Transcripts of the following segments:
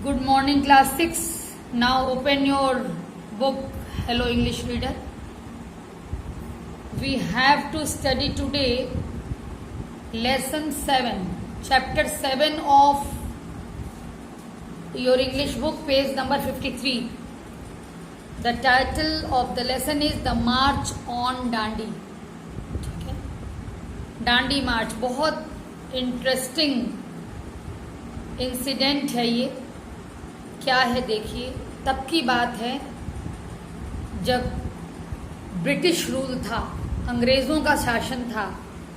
Good morning, class 6. Now open your book. Hello, English reader. We have to study today lesson 7, chapter 7 of your English book, page number 53. The title of the lesson is The March on Dandi. ठीक है, डांडी मार्च बहुत interesting incident है ये। क्या है देखिए, तब की बात है जब ब्रिटिश रूल था, अंग्रेज़ों का शासन था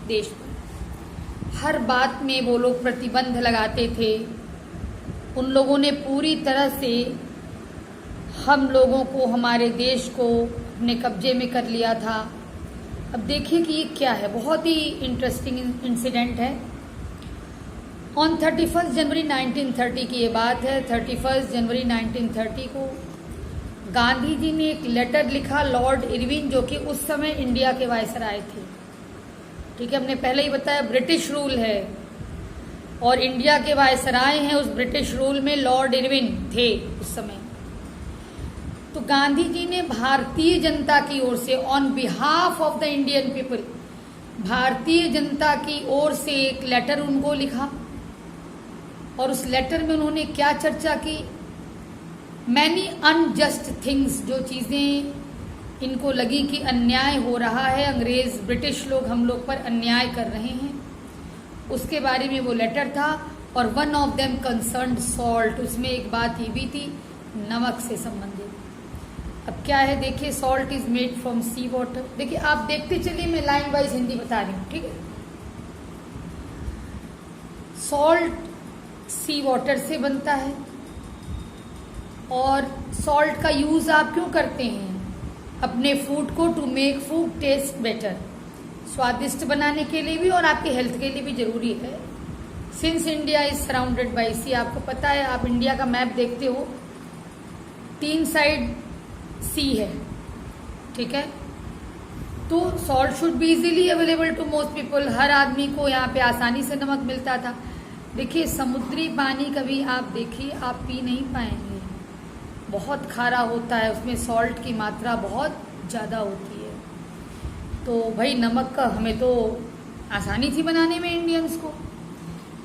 देश पर। हर बात में वो लोग प्रतिबंध लगाते थे। उन लोगों ने पूरी तरह से हम लोगों को, हमारे देश को अपने कब्जे में कर लिया था। अब देखिए कि ये क्या है, बहुत ही इंटरेस्टिंग इंसिडेंट है। ऑन 31 जनवरी 1930 की ये बात है। 31 जनवरी 1930 को गांधी जी ने एक लेटर लिखा लॉर्ड इरविन, जो कि उस समय इंडिया के वायसराय थे। ठीक है, हमने पहले ही बताया ब्रिटिश रूल है और इंडिया के वायसराय हैं। उस ब्रिटिश रूल में लॉर्ड इरविन थे उस समय। तो गांधी जी ने भारतीय जनता की ओर से, on behalf of the Indian people, Bharatiya Janata की ओर से एक लेटर उनको लिखा। और उस लेटर में उन्होंने क्या चर्चा की? मैनी अनजस्ट थिंग्स, जो चीज़ें इनको लगी कि अन्याय हो रहा है, अंग्रेज ब्रिटिश लोग हम लोग पर अन्याय कर रहे हैं, उसके बारे में वो लेटर था। और one of them concerned salt, उसमें एक बात ये भी थी नमक से संबंधित। अब क्या है देखिए, salt is made from sea water. देखिए आप देखते चलिए, मैं लाइन वाइज हिंदी बता रही हूँ। ठीक है, सॉल्ट सी वाटर से बनता है। और सॉल्ट का यूज आप क्यों करते हैं? अपने फूड को, to make food taste better, स्वादिष्ट बनाने के लिए भी और आपके हेल्थ के लिए भी जरूरी है। Since India is surrounded by sea, आपको पता है, आप इंडिया का मैप देखते हो, 3 साइड सी है। ठीक है, तो salt should be easily available to most people. हर आदमी को यहाँ पे आसानी से नमक मिलता था। देखिए समुद्री पानी कभी आप देखिए, आप पी नहीं पाएंगे, बहुत खारा होता है, उसमें सॉल्ट की मात्रा बहुत ज़्यादा होती है। तो भाई नमक का हमें तो आसानी थी बनाने में इंडियंस को।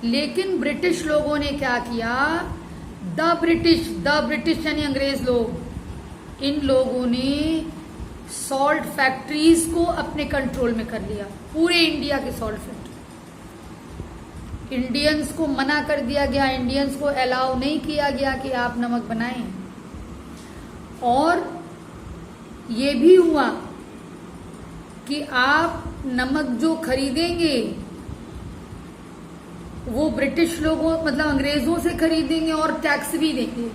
लेकिन ब्रिटिश लोगों ने क्या किया? द ब्रिटिश यानी अंग्रेज लोग, इन लोगों ने सॉल्ट फैक्ट्रीज को अपने कंट्रोल में कर लिया, पूरे इंडिया के सॉल्ट फैक्ट्री। इंडियंस को मना कर दिया गया, इंडियंस को अलाउ नहीं किया गया कि आप नमक बनाएं। और ये भी हुआ कि आप नमक जो खरीदेंगे वो ब्रिटिश लोगों, मतलब अंग्रेजों से खरीदेंगे और टैक्स भी देंगे।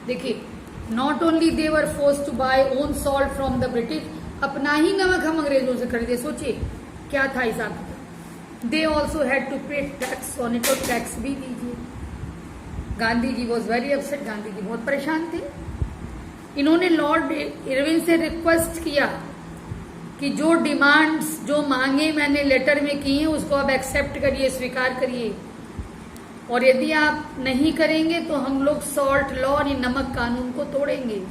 देखिए, not only they were forced to buy own salt from the British, अपना ही नमक हम अंग्रेजों से खरीदे। सोचिए क्या था हिसाब। दे ऑल्सो हैड टू पे टैक्स ऑन इट, और टैक्स भी दीजिए। Gandhi ji was very upset, Gandhi ji बहुत परेशान थे। इन्होंने लॉर्ड इरविन से रिक्वेस्ट किया कि जो डिमांड्स, जो मांगे मैंने लेटर में की हैं, उसको अब एक्सेप्ट करिए, स्वीकार करिए। और यदि आप नहीं करेंगे तो हम लोग सॉल्ट लॉ और नमक कानून को तोड़ेंगे।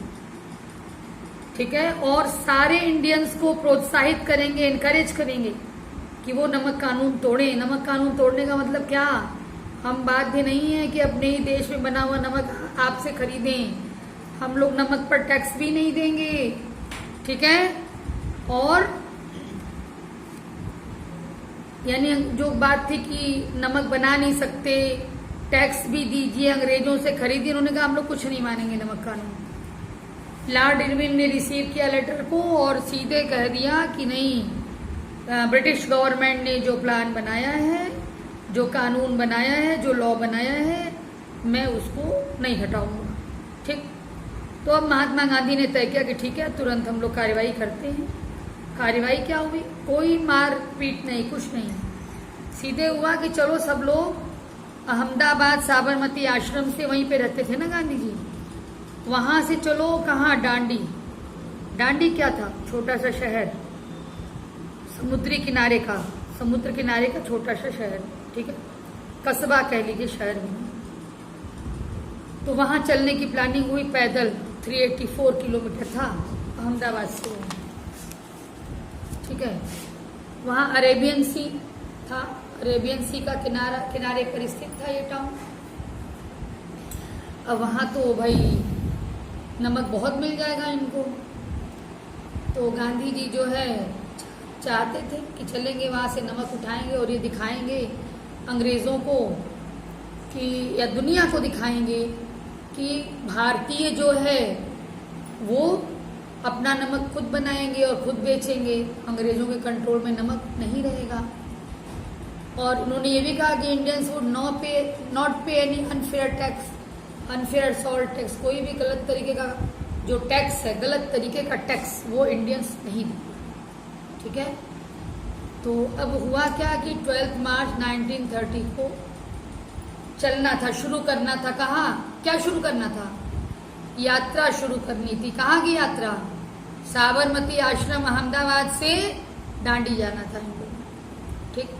ठीक है, और सारे इंडियंस को प्रोत्साहित करेंगे, इनकरेज करेंगे कि वो नमक कानून तोड़ें। नमक कानून तोड़ने का मतलब क्या? हम बाध्य नहीं है कि अपने ही देश में बना हुआ नमक आपसे खरीदें। हम लोग नमक पर टैक्स भी नहीं देंगे। ठीक है, और यानी जो बात थी कि नमक बना नहीं सकते, टैक्स भी दीजिए, अंग्रेजों से खरीदिए, उन्होंने कहा हम लोग कुछ नहीं मानेंगे नमक कानून। लॉर्ड इरविन ने रिसीव किया लेटर को और सीधे कह दिया कि नहीं, ब्रिटिश गवर्नमेंट ने जो प्लान बनाया है, जो कानून बनाया है, जो लॉ बनाया है, मैं उसको नहीं हटाऊंगा। ठीक, तो अब महात्मा गांधी ने तय किया कि ठीक है, तुरंत हम लोग कार्रवाई करते हैं। कार्रवाई क्या हुई? कोई मार पीट नहीं, कुछ नहीं। सीधे हुआ कि चलो सब लोग अहमदाबाद साबरमती आश्रम से, वहीं पे रहते थे ना गांधी जी, वहां से चलो कहाँ? डांडी। डांडी क्या था? छोटा सा शहर, समुद्र किनारे का छोटा सा शहर। ठीक है, कस्बा कह लीजिए शहर में। तो वहाँ चलने की प्लानिंग हुई पैदल। 384 किलोमीटर था अहमदाबाद से, ठीक है। वहाँ अरेबियन सी था, अरेबियन सी का किनारे पर स्थित था ये टाउन। अब वहाँ तो भाई नमक बहुत मिल जाएगा इनको, तो गांधी जी जो है चाहते थे कि चलेंगे वहाँ से नमक उठाएंगे और ये दिखाएंगे अंग्रेज़ों को कि, या दुनिया को दिखाएंगे कि भारतीय जो है वो अपना नमक खुद बनाएंगे और खुद बेचेंगे, अंग्रेज़ों के कंट्रोल में नमक नहीं रहेगा। और उन्होंने ये भी कहा कि इंडियंस वुड नॉट पे any unfair tax, unfair salt tax, कोई भी गलत तरीके का जो टैक्स है, गलत तरीके का टैक्स वो इंडियंस नहीं देंगे, ठीक है। तो अब हुआ क्या कि 12 मार्च 1930 को चलना था, शुरू करना था। कहाँ, क्या शुरू करना था? यात्रा शुरू करनी थी। कहाँ की यात्रा? साबरमती आश्रम अहमदाबाद से दांडी जाना था इनको, ठीक।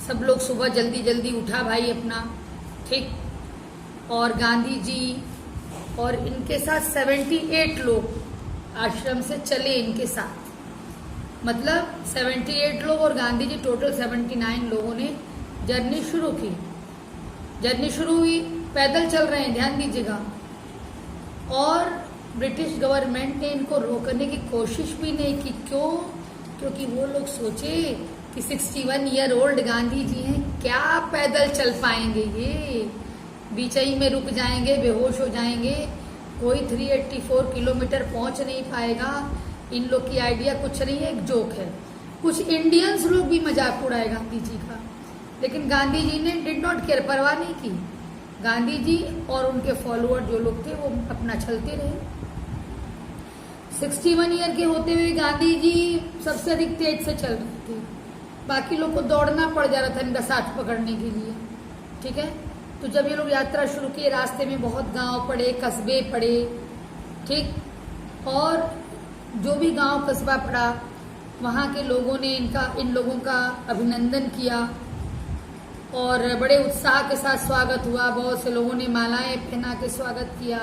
सब लोग सुबह जल्दी जल्दी उठा भाई अपना, ठीक। और गांधी जी और इनके साथ 78 लोग आश्रम से चले इनके साथ, मतलब 78 लोग और गांधी जी टोटल 79 लोगों ने जर्नी शुरू की। जर्नी शुरू हुई, पैदल चल रहे हैं, ध्यान दीजिएगा। और ब्रिटिश गवर्नमेंट ने इनको रोकने की कोशिश भी नहीं की। क्यों? क्योंकि वो लोग सोचे कि 61 ईयर ओल्ड गांधी जी हैं, क्या पैदल चल पाएंगे ये, बीचई में रुक जाएंगे, बेहोश हो जाएंगे, कोई 384 किलोमीटर पहुंच नहीं पाएगा। इन लोग की आइडिया कुछ नहीं है, एक जोक है। कुछ इंडियंस लोग भी मजाक उड़ाए गांधी जी का, लेकिन गांधी जी ने डिड नॉट केयर, परवाह नहीं की। गांधी जी और उनके फॉलोअर जो लोग थे वो अपना चलते रहे। 61 ईयर के होते हुए गांधी जी सबसे अधिक तेज से चल रहे थे, बाकी लोग को दौड़ना पड़ जा रहा था इनका साथ पकड़ने के लिए, ठीक है। तो जब ये लोग यात्रा शुरू किए, रास्ते में बहुत गांव पड़े, कस्बे पड़े, ठीक। और जो भी गांव कस्बा पड़ा, वहाँ के लोगों ने इन लोगों का अभिनंदन किया और बड़े उत्साह के साथ स्वागत हुआ। बहुत से लोगों ने मालाएं पहना के स्वागत किया,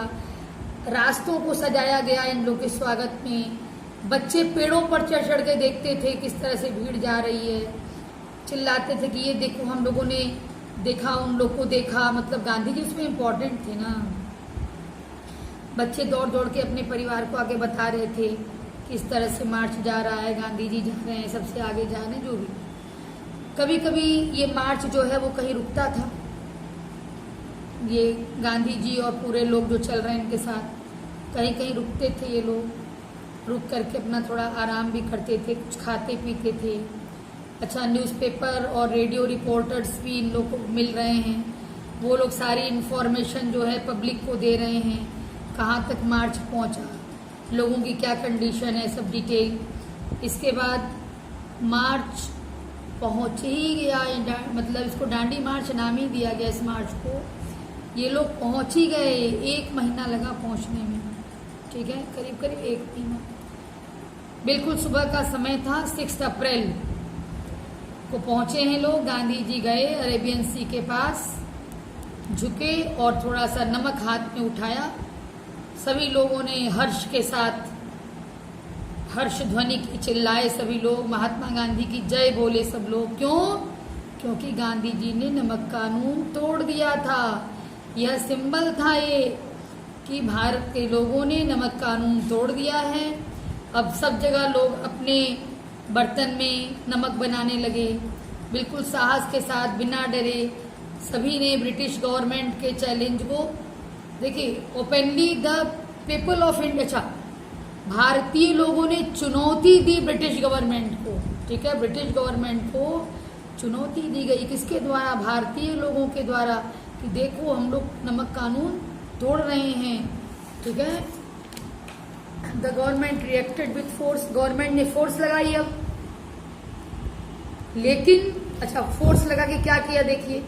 रास्तों को सजाया गया इन लोगों के स्वागत में। बच्चे पेड़ों पर चढ़ चढ़ के देखते थे किस तरह से भीड़ जा रही है, चिल्लाते थे कि ये देखो हम लोगों ने देखा, उन लोग को देखा, मतलब गांधी जी उसमें इम्पोर्टेंट थे ना। बच्चे दौड़ दौड़ के अपने परिवार को आगे बता रहे थे किस तरह से मार्च जा रहा है, गांधी जी जा रहे हैं, सबसे आगे जा रहे हैं, जो भी। कभी कभी ये मार्च जो है वो कहीं रुकता था, ये गांधी जी और पूरे लोग जो चल रहे हैं इनके साथ कहीं कहीं रुकते थे। ये लोग रुक करके अपना थोड़ा आराम भी करते थे, कुछ खाते पीते थे। अच्छा, न्यूज़पेपर और रेडियो रिपोर्टर्स भी इन लोग को मिल रहे हैं, वो लोग सारी इन्फॉर्मेशन जो है पब्लिक को दे रहे हैं, कहाँ तक मार्च पहुँचा, लोगों की क्या कंडीशन है, सब डिटेल। इसके बाद मार्च पहुँच ही गया, मतलब इसको दांडी मार्च नाम ही दिया गया इस मार्च को। ये लोग पहुँच ही गए, 1 महीना लगा पहुँचने में, ठीक है, करीब करीब 1 महीना। बिल्कुल सुबह का समय था, 6 अप्रैल को पहुंचे हैं लोग। गांधी जी गए अरेबियन सी के पास, झुके और थोड़ा सा नमक हाथ में उठाया। सभी लोगों ने हर्ष के साथ हर्ष ध्वनि की चिल्लाए, सभी लोग महात्मा गांधी की जय बोले सब लोग। क्यों? क्योंकि गांधी जी ने नमक कानून तोड़ दिया था। यह सिंबल था ये कि भारत के लोगों ने नमक कानून तोड़ दिया है। अब सब जगह लोग अपने बर्तन में नमक बनाने लगे, बिल्कुल साहस के साथ, बिना डरे। सभी ने ब्रिटिश गवर्नमेंट के चैलेंज को, देखिए, openly the people of India, अच्छा, भारतीय लोगों ने चुनौती दी ब्रिटिश गवर्नमेंट को, ठीक है, ब्रिटिश गवर्नमेंट को चुनौती दी गई। किसके द्वारा? भारतीय लोगों के द्वारा, कि देखो हम लोग नमक कानून तोड़ रहे हैं, ठीक है। The government reacted with force, government ने फोर्स लगाई अब, लेकिन अच्छा, फोर्स लगा के क्या किया देखिए,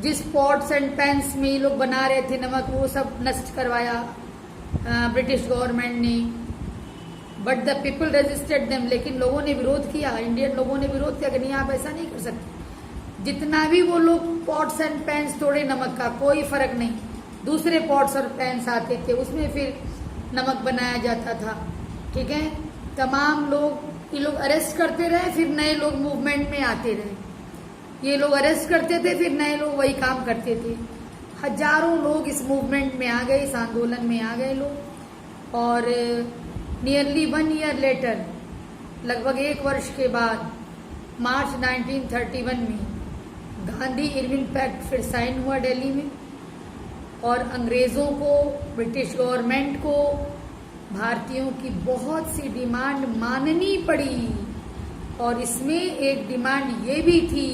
जिस पॉट्स एंड पैंस में ये लोग बना रहे थे नमक, वो सब नष्ट करवाया ब्रिटिश गवर्नमेंट ने। But the people resisted them, लेकिन लोगों ने विरोध किया, इंडियन लोगों ने विरोध किया कि नहीं, आप ऐसा नहीं कर सकते। जितना भी वो लोग पॉट्स एंड पैंस तोड़े नमक का, कोई फर्क नहीं, दूसरे पॉट्स और पैन्स आते थे, उसमें फिर नमक बनाया जाता था। ठीक है, तमाम लोग, ये लोग अरेस्ट करते रहे, फिर नए लोग मूवमेंट में आते रहे। ये लोग अरेस्ट करते थे, फिर नए लोग वही काम करते थे। हजारों लोग इस मूवमेंट में आ गए, इस आंदोलन में आ गए लोग। और नियरली 1 ईयर लेटर, लगभग 1 वर्ष के बाद, मार्च 1931 में गांधी इरविन पैक्ट फिर साइन हुआ दिल्ली में। और अंग्रेज़ों को, ब्रिटिश गवर्नमेंट को भारतीयों की बहुत सी डिमांड माननी पड़ी। और इसमें एक डिमांड ये भी थी,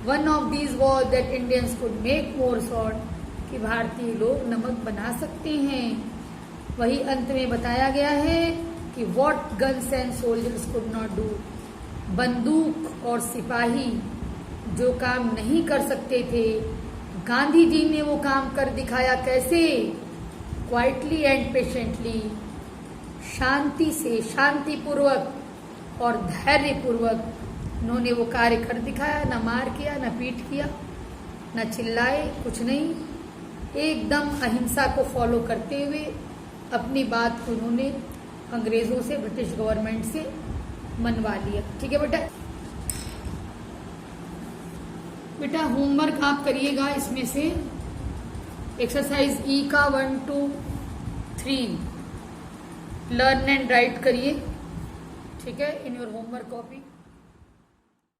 one of these was that Indians could make more salt, कि भारतीय लोग नमक बना सकते हैं। वही अंत में बताया गया है कि what guns and soldiers could not do, बंदूक और सिपाही जो काम नहीं कर सकते थे, गांधी जी ने वो काम कर दिखाया। कैसे? क्वाइटली एंड पेशेंटली, शांति से, शांतिपूर्वक और धैर्यपूर्वक उन्होंने वो कार्य कर दिखाया। न मार किया, न पीट किया, न चिल्लाए, कुछ नहीं, एकदम अहिंसा को फॉलो करते हुए अपनी बात को उन्होंने अंग्रेजों से, ब्रिटिश गवर्नमेंट से मनवा लिया। ठीक है बेटा होमवर्क आप करिएगा इसमें से एक्सरसाइज ई का 1, 2, 3 लर्न एंड राइट करिए। ठीक है, इन योर होमवर्क कॉपी।